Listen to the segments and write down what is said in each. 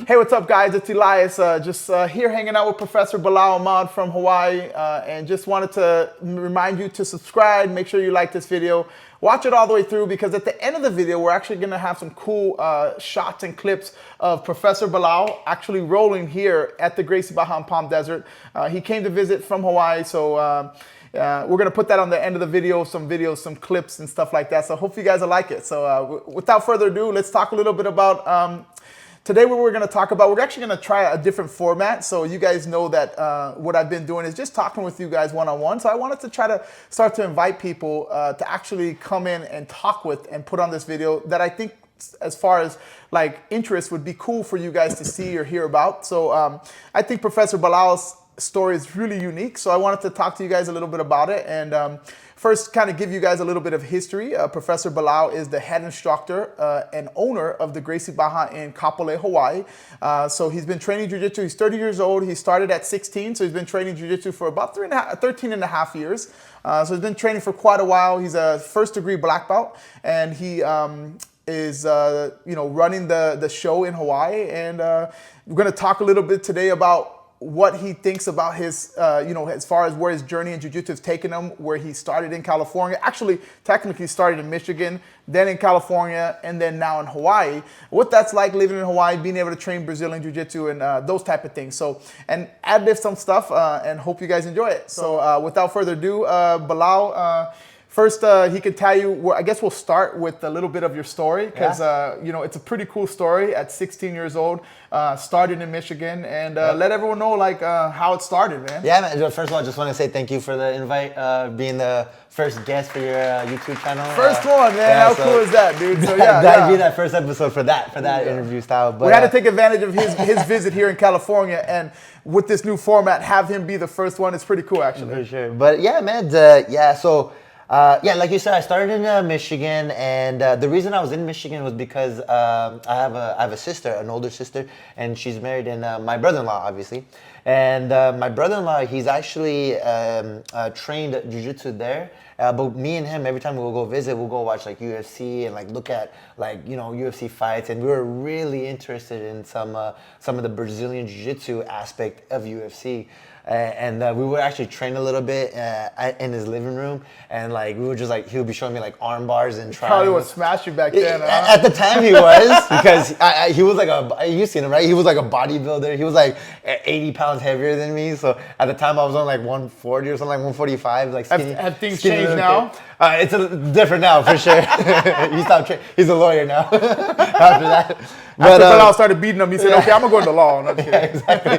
Hey, what's up, guys? It's Elias, just here hanging out with Professor Bilal Ahmad from Hawaii, and just wanted to remind you to subscribe. Make sure you like this video. Watch it all the way through, because at the end of the video, we're actually going to have some cool shots and clips of Professor Bilal actually rolling here at the Gracie Baja Palm Desert. He came to visit from Hawaii, so we're going to put that on the end of the video, some videos, some clips and stuff like that. So hope you guys will like it. So without further ado, let's talk a little bit about today what we're going to talk about. We're actually going to try a different format. So you guys know that what I've been doing is just talking with you guys one-on-one. So I wanted to try to start to invite people to actually come in and talk with and put on this video that I think, as far as like interest, would be cool for you guys to see or hear about. So I think Professor Bilal's story is really unique. So I wanted to talk to you guys a little bit about it. And first, kind of give you guys a little bit of history. Professor Bilal is the head instructor and owner of the Gracie Baja in Kapolei, Hawaii. So he's been training jiu-jitsu. He's 30 years old. He started at 16, so he's been training jiu-jitsu for about 13 and a half years. So he's been training for quite a while. He's a first-degree black belt, and he is running the show in Hawaii. And we're going to talk a little bit today about what he thinks about his, as far as where his journey in jiu-jitsu has taken him, where he started in California. Actually, technically started in Michigan, then in California, and then now in Hawaii. What that's like living in Hawaii, being able to train Brazilian jiu-jitsu and those type of things. So, and ad-lib some stuff, and hope you guys enjoy it. So without further ado, Bilal, first, he could tell you, I guess we'll start with a little bit of your story, because, it's a pretty cool story. At 16 years old, started in Michigan, and let everyone know, like, how it started, man. Yeah, man. First of all, I just want to say thank you for the invite, being the first guest for your YouTube channel. First one, man. How cool is that, dude? So, that'd be that first episode for that interview style. But we had to take advantage of his visit here in California, and with this new format, have him be the first one. It's pretty cool, actually. For sure. But yeah, man. Like you said, I started in Michigan, and the reason I was in Michigan was because I have a sister, an older sister, and she's married, and my brother-in-law, obviously. And my brother-in-law, he's actually trained jiu-jitsu there. But me and him, every time we'll go visit, we'll go watch like UFC and like look at UFC fights, and we were really interested in some of the Brazilian jiu-jitsu aspect of UFC. And we would actually train a little bit in his living room, and like we would just like, he would be showing me like arm bars and triangles. Probably would smash you back then. At the time he was, because he was like you've seen him, right? He was like a bodybuilder. He was like 80 pounds heavier than me. So at the time I was on like 140 or something, like 145. Like skinny, have things changed now? It's different now for sure. He's a lawyer now. After that. But after Bilal started beating him, he said, "Okay, I'm gonna go to the law." No, yeah, exactly.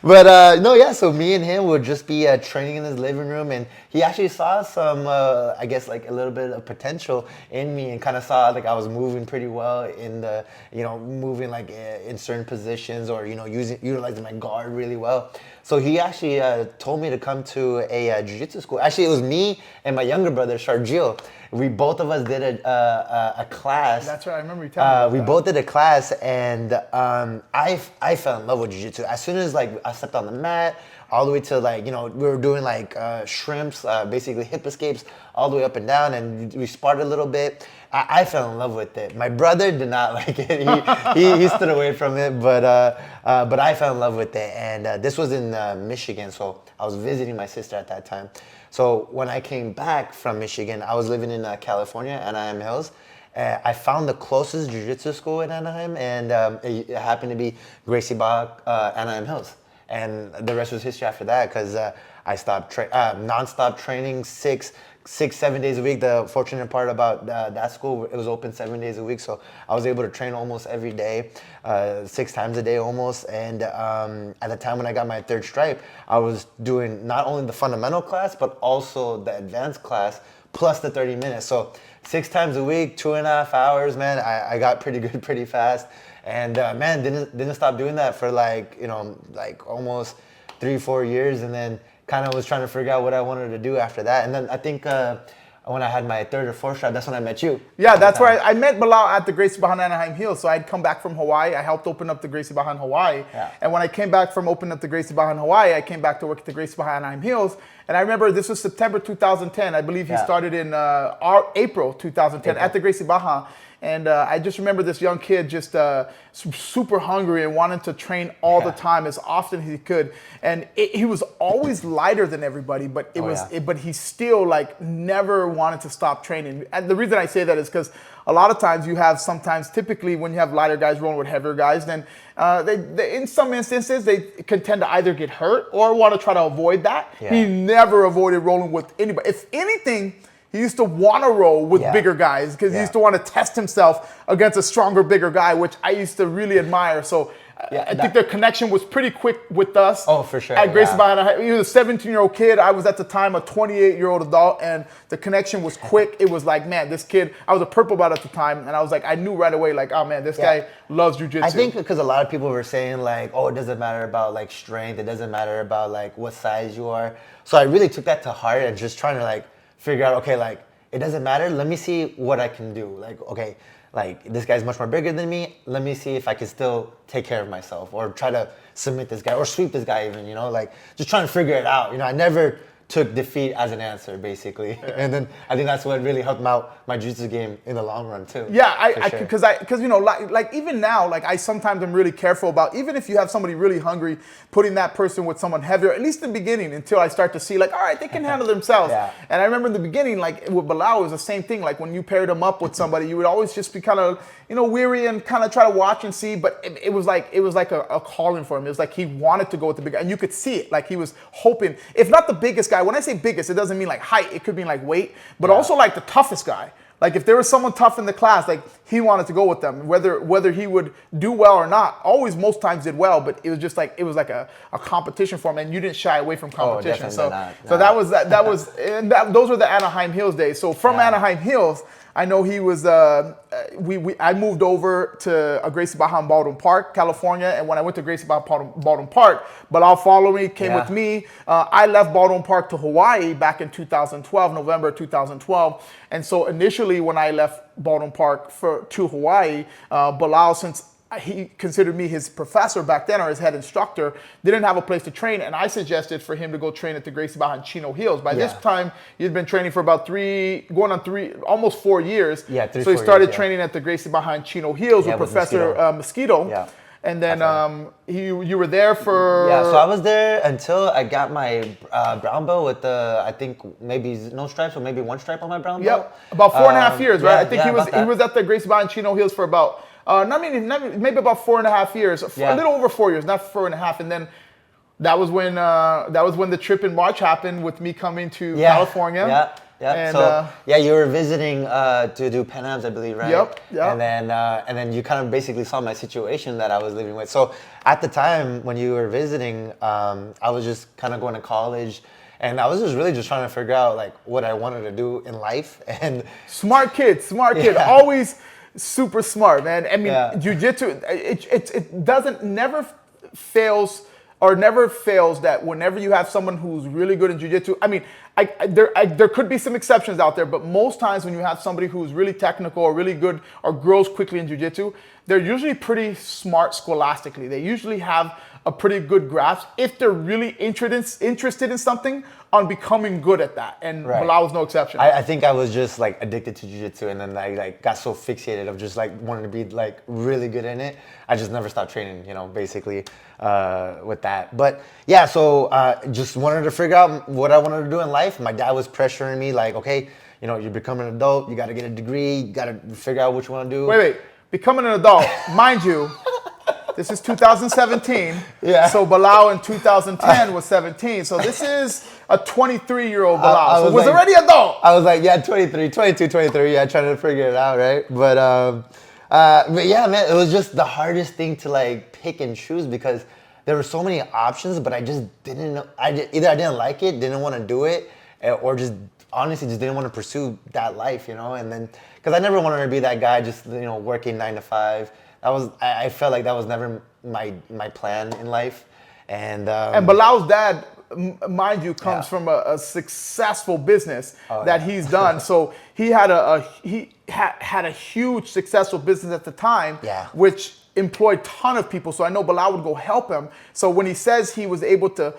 But so me and him would just be training in his living room, and he actually saw some, I guess, like a little bit of potential in me, and kind of saw like I was moving pretty well in the, moving like in certain positions, or utilizing my guard really well. So he actually told me to come to a jiu-jitsu school. Actually, it was me and my younger brother, Sharjil. We both of us did a class. That's right. I remember you telling me. We both did a class, and I fell in love with jiu-jitsu. As soon as like I stepped on the mat, all the way to like, we were doing like shrimps, basically hip escapes, all the way up and down, and we sparred a little bit. I fell in love with it. My brother did not like it. He stood away from it, but I fell in love with it. And this was in Michigan, so I was visiting my sister at that time. So when I came back from Michigan, I was living in California, Anaheim Hills. I found the closest jiu-jitsu school in Anaheim, and it happened to be Gracie Baja, Anaheim Hills. And the rest was history after that, because I stopped non-stop training 6-7 days a week. The fortunate part about that school, it was open 7 days a week, so I was able to train almost every day, 6 times a day almost. And at the time when I got my 3rd stripe, I was doing not only the fundamental class, but also the advanced class, plus the 30 minutes. So 6 times a week, 2.5 hours, man. I got pretty good pretty fast. And man, didn't stop doing that for like almost 3-4 years, and then kind of was trying to figure out what I wanted to do after that. And then I think when I had my 3rd or 4th stripe, that's when I met you. Yeah, that's where I met Bilal at the Gracie Baja Anaheim Hills. So I'd come back from Hawaii. I helped open up the Gracie Baja in Hawaii. Yeah. And when I came back from opening up the Gracie Baja in Hawaii, I came back to work at the Gracie Baja Anaheim Hills. And I remember this was September 2010. I believe he started in April 2010 at the Gracie Baja. And I just remember this young kid just super hungry and wanted to train all the time as often as he could. And he was always lighter than everybody, but but he still like never wanted to stop training. And the reason I say that is because a lot of times you have typically when you have lighter guys rolling with heavier guys, then they in some instances they can tend to either get hurt or want to try to avoid that. He never avoided rolling with anybody. If anything, he used to want to roll with bigger guys because he used to want to test himself against a stronger, bigger guy, which I used to really admire. So I think their connection was pretty quick with us. Oh, for sure. At Gracie Baja, he was a 17-year-old kid. I was at the time a 28-year-old adult, and the connection was quick. It was like, man, this kid, I was a purple belt at the time, and I was like, I knew right away, like, oh man, this guy loves jiu-jitsu. I think because a lot of people were saying like, oh, it doesn't matter about like strength. It doesn't matter about like what size you are. So I really took that to heart and just trying to like figure out, okay, like, it doesn't matter. Let me see what I can do. Like, okay, like this guy's much more bigger than me. Let me see if I can still take care of myself or try to submit this guy or sweep this guy even, you know, like just trying to figure it out. You know, I never took defeat as an answer, basically. And then I think that's what really helped out my jiu-jitsu game in the long run too. Yeah, because you know, like even now, like I sometimes am really careful about, even if you have somebody really hungry, putting that person with someone heavier, at least in the beginning, until I start to see like, all right, they can handle themselves. And I remember in the beginning, like with Bilal, it was the same thing. Like when you paired him up with somebody, you would always just be kind of, you know, weary and kind of try to watch and see. But it was like a calling for him. It was like he wanted to go with the big guy, and you could see it. Like he was hoping, if not the biggest guy. When I say biggest, it doesn't mean like height. It could mean like weight, but also like the toughest guy. Like if there was someone tough in the class, like he wanted to go with them, whether he would do well or not. Always, most times did well, but it was just like, it was like a competition for him, and you didn't shy away from competition. So that was those were the Anaheim Hills days. So from Anaheim Hills, I know he was, I moved over to a Gracie Baja in Baldwin Park, California. And when I went to Gracie Baja Baldwin Park, Bilal followed me, came with me. I left Baldwin Park to Hawaii back in 2012, November 2012. And so initially when I left Baldwin Park to Hawaii, Bilal, since he considered me his professor back then, or his head instructor, didn't have a place to train, and I suggested for him to go train at the Gracie Baja in Chino Hills. By this time, he'd been training for about almost 4 years. So he started training at the Gracie Baja in Chino Hills with Professor Mosquito. And then you were there for... Yeah, so I was there until I got my brown belt with I think maybe no stripes or maybe one stripe on my brown belt. About 4.5 years, right? I think he was at the Gracie Baja in Chino Hills for about... maybe about 4.5 years, a little over 4 years, not 4.5. And then that was when the trip in March happened with me coming to California. And, so you were visiting to do Pan Ams, I believe, right? Yep. And then you kind of basically saw my situation that I was living with. So at the time when you were visiting, I was just kind of going to college. And I was just trying to figure out like what I wanted to do in life. And smart kid, always super smart, man. I mean, jiu-jitsu, it never fails that whenever you have someone who's really good in jiu-jitsu, I mean, there could be some exceptions out there, but most times when you have somebody who's really technical or really good or grows quickly in jiu-jitsu, they're usually pretty smart scholastically. They usually have a pretty good grasp if they're really interested in something on becoming good at that. And Bilal was no exception. I think I was just like addicted to jiu-jitsu, and then I like got so fixated of just like wanting to be like really good in it. I just never stopped training, you know, basically with that. But yeah, so just wanted to figure out what I wanted to do in life. My dad was pressuring me like, okay, you know, you're becoming an adult, you got to get a degree, you got to figure out what you want to do. Wait, becoming an adult, mind you. This is 2017. So Bilal in 2010 was 17. So this is a 23-year-old Bilal. So was like, already adult. I was like, 22, 23. Yeah, trying to figure it out, right? But yeah, man, it was just the hardest thing to like pick and choose because there were so many options, but I just didn't know. Either I didn't like it, didn't want to do it, or just honestly just didn't want to pursue that life, you know? And then, because I never wanted to be that guy just, you know, working 9 to 5. I felt like that was never my plan in life. And Bilal's dad, mind you, comes from a successful business that he's done. So he had a huge successful business at the time, which employed a ton of people. So I know Bilal would go help him. So when he says he was able to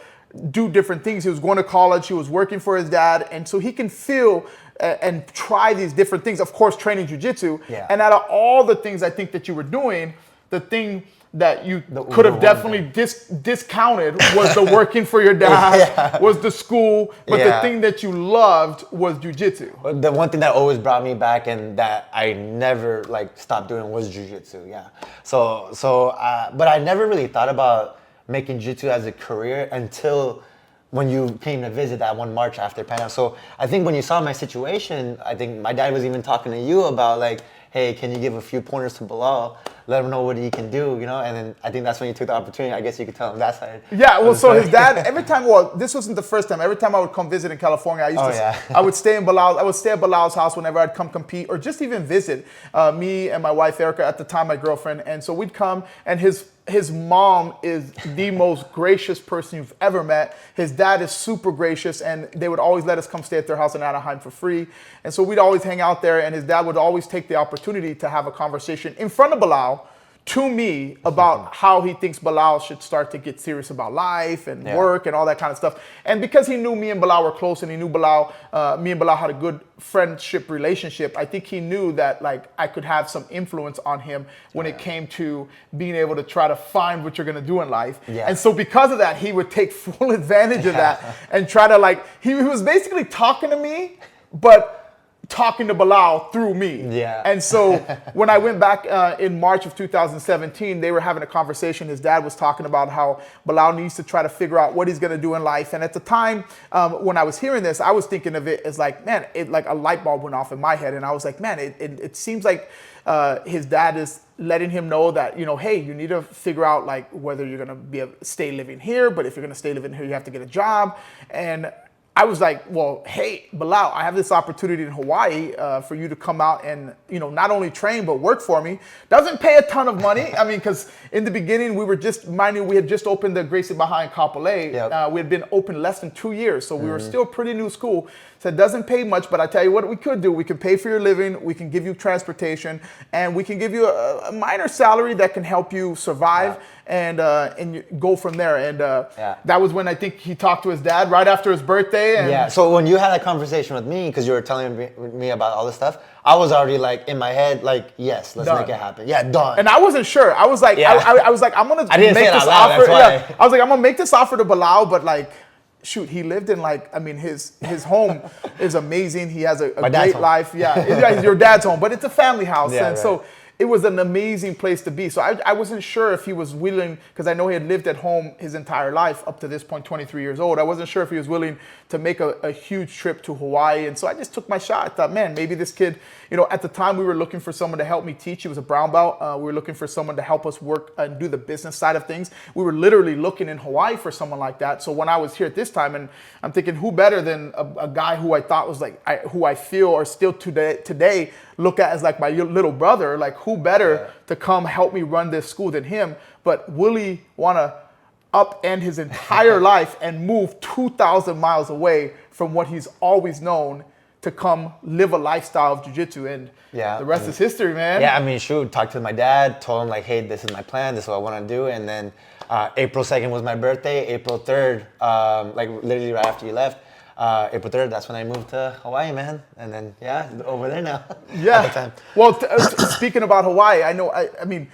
do different things. He was going to college, he was working for his dad, and so he can feel and try these different things. Of course, training jiu-jitsu. Yeah. And out of all the things I think that you were doing, the thing that you The could have Uber one definitely discounted was the working for your dad, was the school, but the thing that you loved was jiu-jitsu. The one thing that always brought me back and that I never like stopped doing was jiu-jitsu. Yeah. But I never really thought about making jiu-jitsu as a career until when you came to visit that one March after Panama. So I think when you saw my situation, I think my dad was even talking to you about like, hey, can you give a few pointers to Bilal? Let him know what he can do, you know? And then I think that's when you took the opportunity. I guess you could tell him that side. Yeah, well, so his dad, every time, well, this wasn't the first time. Every time I would come visit in California, I would stay I would stay at Bilal's house whenever I'd come compete or just even visit me and my wife, Erica, at the time, my girlfriend. And so we'd come, and his mom is the most gracious person you've ever met. His dad is super gracious, and they would always let us come stay at their house in Anaheim for free. And so we'd always hang out there, and his dad would always take the opportunity to have a conversation in front of Bilal to me about how he thinks Bilal should start to get serious about life and work and all that kind of stuff. And because he knew me and Bilal were close, and he knew me and Bilal had a good friendship relationship, I think he knew that like I could have some influence on him when it came to being able to try to find what you're gonna do in life. Yeah. And so because of that, he would take full advantage of that and try to like, he was basically talking to me, but talking to Bilal through me. Yeah. And so when I went back in March of 2017, they were having a conversation. His dad was talking about how Bilal needs to try to figure out what he's going to do in life. And at the time, when I was hearing this, I was thinking of it as like, man, it like a light bulb went off in my head. And I was like, man, it seems like his dad is letting him know that, you know, hey, you need to figure out like whether you're going to stay living here, but if you're going to stay living here, you have to get a job. And I was like, well, hey, Bilal, I have this opportunity in Hawaii for you to come out and, you know, not only train, but work for me. Doesn't pay a ton of money. I mean, because in the beginning, we had just opened the Gracie Baja in Kapolei. Yep. We had been open less than 2 years, so we were still pretty new school. So it doesn't pay much, but I tell you what we could do. We can pay for your living, we can give you transportation, and we can give you a minor salary that can help you survive and you go from there. And that was when I think he talked to his dad right after his birthday. And so when you had that conversation with me, because you were telling me about all this stuff, I was already like in my head, like, yes, let's make it happen. Yeah, done. And I wasn't sure. I was like, I was like, I'm gonna I didn't make say it this out loud, offer. that's why. I was like, I'm gonna make this offer to Bilal, but like, shoot, he lived in like, I mean, his home is amazing. He has a great home. life. Yeah, it's your dad's home, but it's a family house, and right. so it was an amazing place to be. So I wasn't sure if he was willing, because I know he had lived at home his entire life up to this point, 23 years old. I wasn't sure if he was willing to make a huge trip to Hawaii. And so I just took my shot. I thought, man, maybe this kid, you know, at the time we were looking for someone to help me teach. He was a brown belt. We were looking for someone to help us work and do the business side of things. We were literally looking in Hawaii for someone like that. So when I was here at this time, and I'm thinking, who better than a guy who I thought was like, who I feel or still today look at as like my little brother, like who better to come help me run this school than him? But will he want to upend his entire life and move 2,000 miles away from what he's always known to come live a lifestyle of jiu-jitsu? And the rest is history, man. Yeah, I mean, shoot, talked to my dad, told him like, hey, this is my plan, this is what I want to do. And then April 2nd was my birthday. April 3rd, like literally right after you left, April 3rd, that's when I moved to Hawaii, man. And then, over there now. Yeah. At the time. Well, speaking about Hawaii, I know, I mean,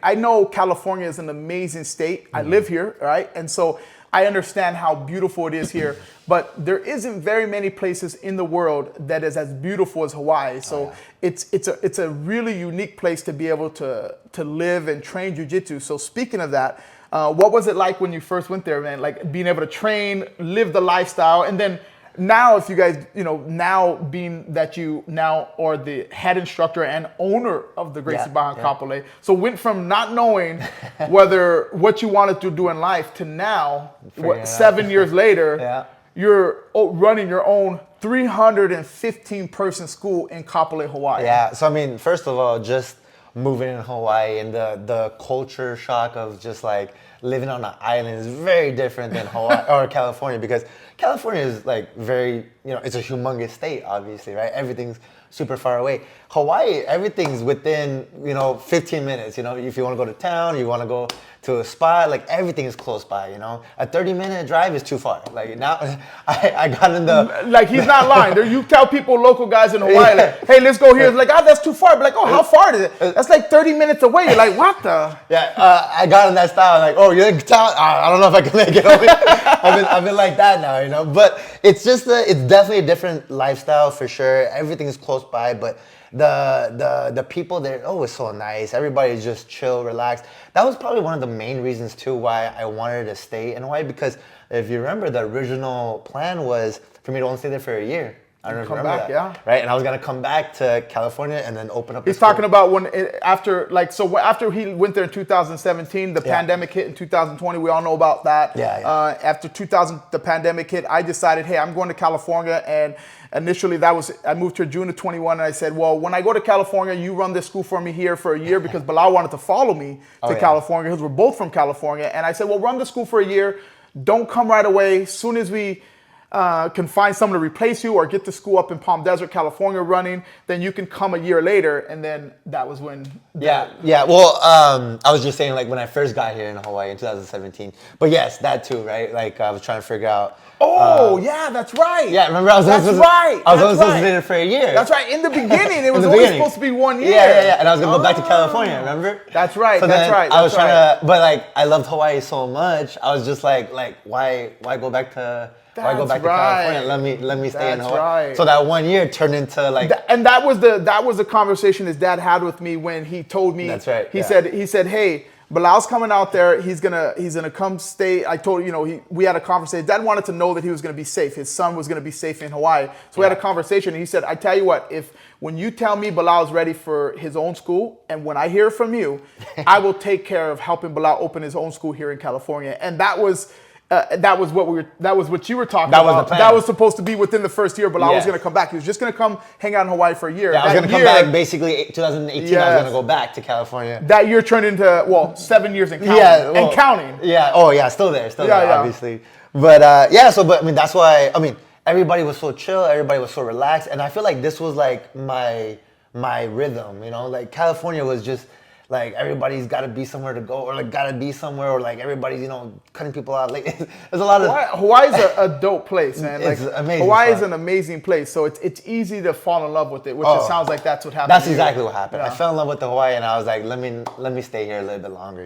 I know California is an amazing state. I live here, right? And so I understand how beautiful it is here, but there isn't very many places in the world that is as beautiful as Hawaii. So it's a really unique place to be able to live and train jiu-jitsu. So speaking of that, what was it like when you first went there, man? Like being able to train, live the lifestyle, and then now, if you guys, you know, now being that you now are the head instructor and owner of the Gracie Baja Kapolei, so went from not knowing what you wanted to do in life to now, 7 years later, you're running your own 315-person school in Kapolei, Hawaii. Yeah, so I mean, first of all, just moving in Hawaii and the culture shock of just like living on an island is very different than Hawaii or California, because California is like very, it's a humongous state, obviously, right? Everything's super far away. Hawaii, everything's within, 15 minutes. If you want to go to town, you want to go to a spot, like everything is close by. A 30-minute drive is too far. Like now, I got in the like he's not lying. You tell people, local guys in Hawaii, like, hey, let's go here. It's like, that's too far. But like, how far is it? That's like 30 minutes away. You're like, what the? Yeah, I got in that style. Like, oh, you're in town? I don't know if I can make it over. I've been like that now, But it's just it's definitely a different lifestyle for sure. Everything is close by, but the people there, it's so nice. Everybody's just chill, relaxed. That was probably one of the main reasons too why I wanted to stay in Hawaii, because if you remember, the original plan was for me to only stay there for a year. I don't know if you remember that. Yeah. Right, and I was gonna come back to California and then open up. He's talking about after he went there in 2017, the pandemic hit in 2020. We all know about that. Yeah. After the pandemic hit, I decided, hey, I'm going to California, and initially I moved here June of 21, and I said, well, when I go to California, you run this school for me here for a year, because Bilal wanted to follow me to California because we're both from California, and I said, well, run the school for a year. Don't come right away. As soon as we can find someone to replace you or get the school up in Palm Desert, California running, then you can come a year later. And then that was when. Yeah. Well, I was just saying, like, when I first got here in Hawaii in 2017. But yes, that too, right? Like, I was trying to figure out. Yeah, that's right. Yeah, remember I was only supposed to be there for a year. That's right. In the beginning, it was only supposed to be 1 year. Yeah. And I was gonna go back to California. Remember? That's right. So that's right. I was trying to, but like, I loved Hawaii so much. I was just like, why go back to? Why go back to California? Let me stay in Hawaii. Right. So that 1 year turned into like. And that was the conversation his dad had with me when he told me. That's right. He said, hey, Bilal's coming out there. He's gonna come stay. I told we had a conversation. Dad wanted to know that he was gonna be safe. His son was gonna be safe in Hawaii. So we had a conversation. And he said, I tell you what, when you tell me Bilal's ready for his own school, and when I hear from you, I will take care of helping Bilal open his own school here in California. And that was what you were talking about. Was the plan. That was supposed to be within the first year. Bilal was going to come back. He was just going to come hang out in Hawaii for a year. Yeah, I was going to come back basically 2018. I was going to go back to California. That year turned into 7 years and counting. And counting. Yeah. Oh yeah, still there, obviously. But but I mean, that's why. I mean, everybody was so chill. Everybody was so relaxed, and I feel like this was like my rhythm. Like California was just. Like everybody's got to be somewhere to go, or like got to be somewhere, or like everybody's cutting people out. Like there's a lot of Hawaii's a dope place, man. Like it's amazing. Hawaii is an amazing place, so it's easy to fall in love with it, which it sounds like that's what happened. That's exactly what happened. I fell in love with the Hawaii, and I was like, let me stay here a little bit longer,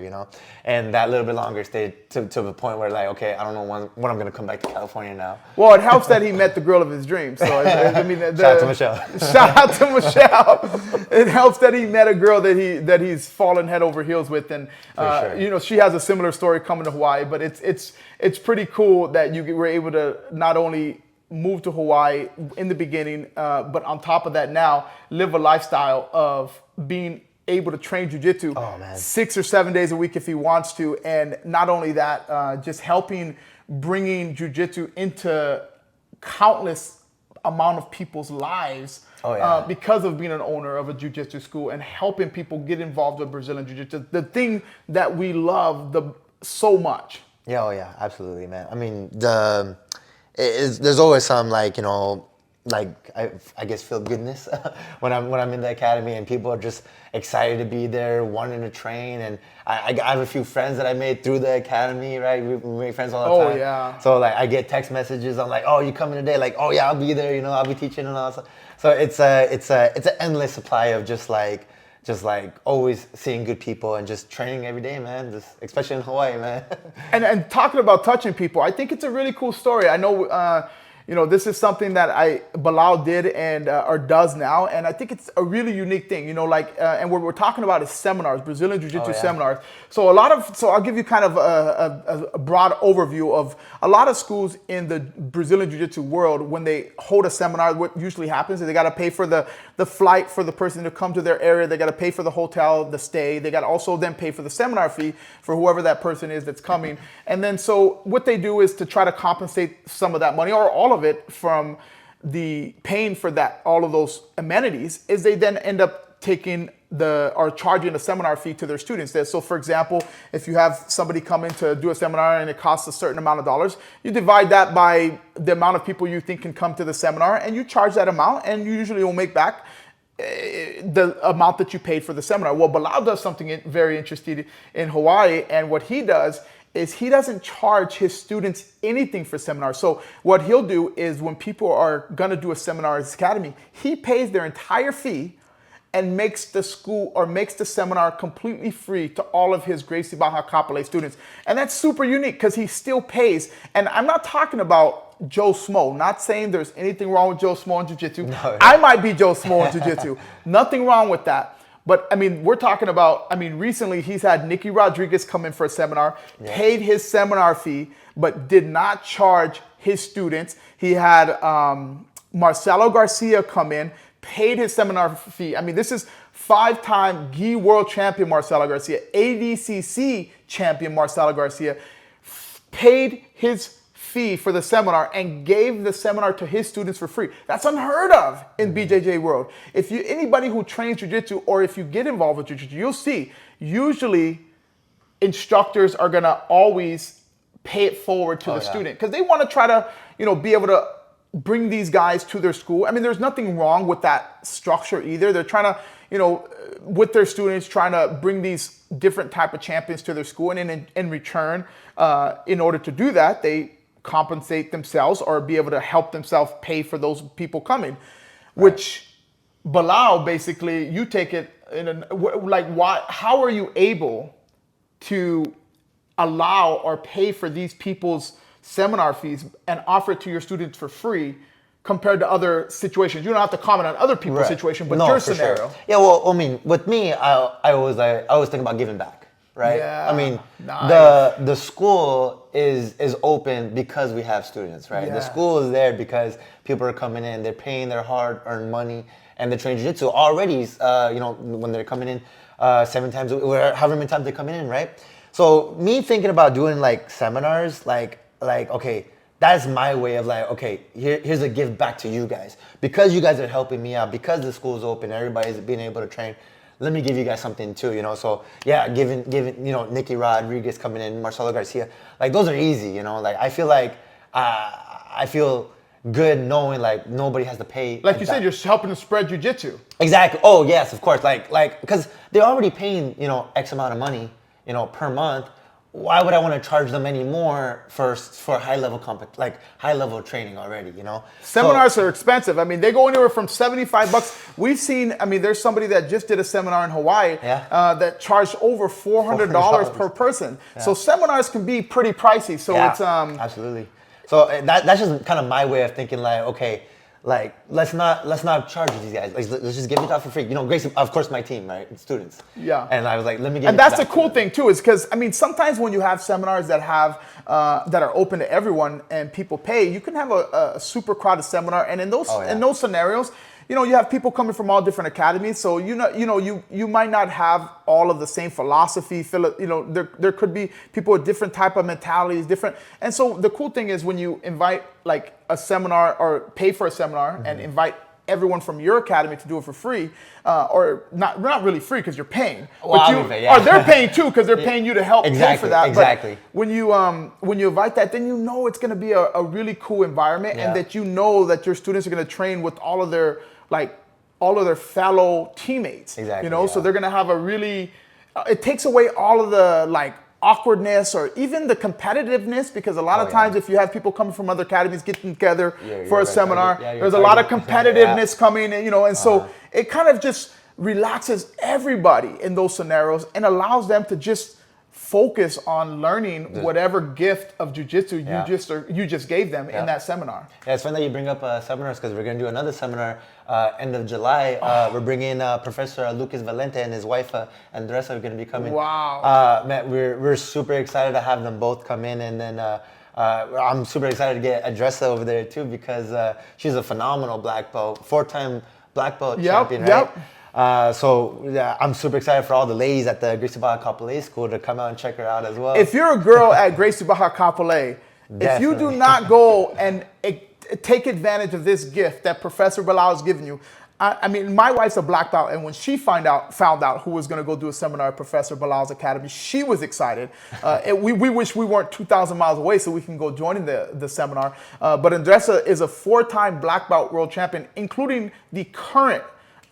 And that little bit longer stayed to the point where like, okay, I don't know when I'm gonna come back to California now. Well, it helps that he met the girl of his dreams. So I mean, shout out to Michelle. Shout out to Michelle. It helps that he met a girl that he's fallen head over heels with, and sure. She has a similar story coming to Hawaii. But it's pretty cool that you were able to not only move to Hawaii in the beginning, but on top of that now live a lifestyle of being able to train jiu-jitsu 6 or 7 days a week if he wants to, and not only that, just bringing jiu-jitsu into countless amount of people's lives. Because of being an owner of a jiu-jitsu school and helping people get involved with Brazilian jiu-jitsu, the thing that we love so much. Yeah, absolutely, man. I mean, there's always some I guess feel goodness when I'm in the academy and people are just excited to be there, wanting to train, and I have a few friends that I made through the academy, right? We make friends all the time. Yeah. So like I get text messages. I'm like, oh, you coming today? Like, oh yeah, I'll be there. I'll be teaching and all that stuff. So it's an endless supply of just like always seeing good people and just training every day, man. Just especially in Hawaii, man. and talking about touching people, I think it's a really cool story. I know. This is something that Bilal did and or does now, and I think it's a really unique thing. And what we're talking about is seminars, Brazilian Jiu-Jitsu seminars. So I'll give you kind of a broad overview of a lot of schools in the Brazilian Jiu-Jitsu world. When they hold a seminar, what usually happens is they got to pay for the flight for the person to come to their area. They got to pay for the hotel, the stay. They got to also then pay for the seminar fee for whoever that person is that's coming. And then so what they do is to try to compensate some of that money or all of it from the paying for all of those amenities, is they then end up taking are charging a seminar fee to their students. So for example, if you have somebody come in to do a seminar and it costs a certain amount of dollars, you divide that by the amount of people you think can come to the seminar, and you charge that amount, and you usually will make back the amount that you paid for the seminar. Well, Bilal does something very interesting in Hawaii, and what he does is he doesn't charge his students anything for seminars. So what he'll do is when people are gonna do a seminar at his academy, he pays their entire fee and makes the school or makes the seminar completely free to all of his Gracie Baja Kapolei students. And that's super unique because he still pays. And I'm not talking about Joe Smo, not saying there's anything wrong with Joe Smo in Jiu-Jitsu. No. I might be Joe Smo in Jiu-Jitsu. Nothing wrong with that. But I mean, we're talking about, I mean, recently he's had Nicky Rodriguez come in for a seminar, paid his seminar fee, but did not charge his students. He had Marcelo Garcia come in, paid his seminar fee. I mean, this is 5-time GI world champion Marcelo Garcia, ADCC champion Marcelo Garcia, paid his fee for the seminar and gave the seminar to his students for free. That's unheard of in BJJ world. If you anybody who trains jiu-jitsu or if you get involved with jiu-jitsu, you'll see usually instructors are gonna always pay it forward to the student because they want to try to, you know, be able to bring these guys to their school. I mean, there's nothing wrong with that structure either. They're trying to, you know, with their students, trying to bring these different type of champions to their school, and in return, in order to do that, they compensate themselves or be able to help themselves pay for those people coming, which Bilal, basically, you take it in like, why? How are you able to allow or pay for these people's seminar fees and offer it to your students for free compared to other situations? You don't have to comment on other people's situation, but your scenario. Sure. Yeah, well, I mean, with me, I always think about giving back, right? Yeah, I mean, nice. the school is open because we have students, right? Yeah. The school is there because people are coming in, they're paying their hard-earned money, and they're training jiu-jitsu already. You know, when they're coming in 7 times, or however many times they're coming in, right? So me thinking about doing like seminars, like okay, that's my way of like, okay, here's a gift back to you guys. Because you guys are helping me out, because the school's open, everybody's being able to train, let me give you guys something too, you know? So yeah, giving you know, Nicky Rodriguez coming in, Marcelo Garcia, like those are easy, you know? Like I feel like, I feel good knowing like nobody has to pay. Like you said, you're helping to spread jiu-jitsu. Exactly. Oh yes, of course. Like, because they're already paying, you know, X amount of money, you know, per month. Why would I want to charge them any more for high level training already, you know? Seminars are expensive. I mean, they go anywhere from $75. We've seen, I mean, there's somebody that just did a seminar in Hawaii that charged over $400 per person. Yeah. So seminars can be pretty pricey. So it's absolutely. So that's just kind of my way of thinking, like, okay, like let's not charge these guys. Like, let's just give it out for free. You know, Gracie, of course, my team, right? It's students. Yeah. And I was like, let me give. And that's the cool thing too, is because I mean, sometimes when you have seminars that have that are open to everyone and people pay, you can have a super crowded seminar, and in those scenarios, you know, you have people coming from all different academies, so you might not have all of the same philosophy. You know, there could be people with different type of mentalities, different. And so the cool thing is when you invite like a seminar or pay for a seminar and invite everyone from your academy to do it for free, or not really free because you're paying, but or they're paying too because they're paying you to help pay for that. Exactly. But when you invite that, then you know it's going to be a really cool environment, and that you know that your students are going to train with all of their fellow teammates. Exactly. You know, so they're going to have a really. It takes away all of the like awkwardness or even the competitiveness, because a lot of times if you have people coming from other academies getting together for a seminar, there's a lot of competitiveness coming in, you know, and so it kind of just relaxes everybody in those scenarios and allows them to just focus on learning whatever gift of jiu-jitsu you just gave them in that seminar. Yeah, it's fun that you bring up seminars, because we're going to do another seminar end of July. We're bringing Professor Lucas Valente and his wife Andressa are going to be coming. Wow. Man, we're super excited to have them both come in, and then I'm super excited to get Andressa over there too, because she's a phenomenal black belt, 4-time black belt champion, right? So yeah, I'm super excited for all the ladies at the Gracie Baja Kapolei School to come out and check her out as well. If you're a girl at Gracie Baja Kapolei, if you do not go and take advantage of this gift that Professor Bilal has given you, I mean, my wife's a black belt, and when she found out who was going to go do a seminar at Professor Bilal's Academy, she was excited. We wish we weren't 2,000 miles away so we can go join the seminar. But Andressa is a 4-time black belt world champion, including the current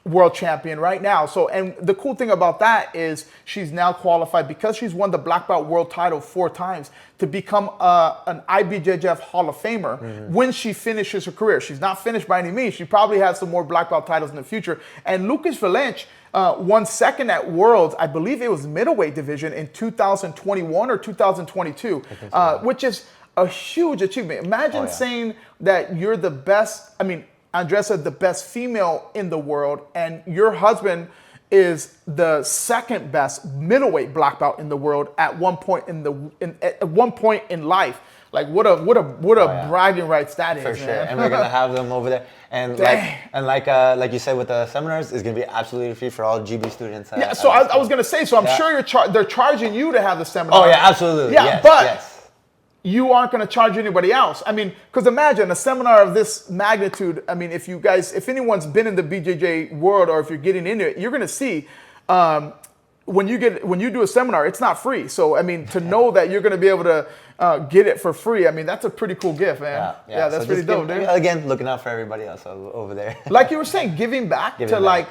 world champion right now. So, and the cool thing about that is she's now qualified, because she's won the black belt world title 4 times, to become an IBJJF Hall of Famer when she finishes her career. She's not finished by any means. She probably has some more black belt titles in the future. And Lucas Valench won second at Worlds, I believe it was middleweight division, in 2021 or 2022, which is a huge achievement. Imagine saying that you're the best, I mean, Andressa, the best female in the world, and your husband is the second best middleweight black belt in the world at one point at one point in life. Like what a bragging rights that is. For sure. Man. And we're gonna have them over there. And like you said with the seminars, it's gonna be absolutely free for all GB students. Yeah. So I was gonna say. So I'm sure they're charging you to have the seminar. Oh yeah, absolutely. Yeah, yes, but. Yes. You aren't going to charge anybody else. I mean, because imagine a seminar of this magnitude. I mean, if anyone's been in the BJJ world, or if you're getting into it, you're going to see when you do a seminar, it's not free. So, I mean, to know that you're going to be able to get it for free, I mean, that's a pretty cool gift, man. Yeah, that's pretty dope, dude. Again, looking out for everybody else over there. Like you were saying, giving back to like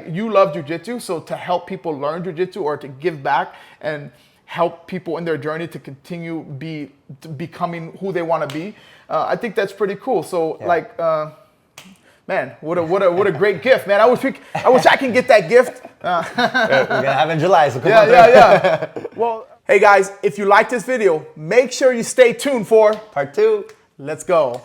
you love jiu-jitsu, so to help people learn jiu-jitsu, or to give back and help people in their journey to continue becoming who they want to be. I think that's pretty cool. So man, what a great gift, man. I wish I can get that gift. We're gonna have it in July, so come on. Yeah. Well, hey guys, if you like this video, make sure you stay tuned for part 2. Let's go.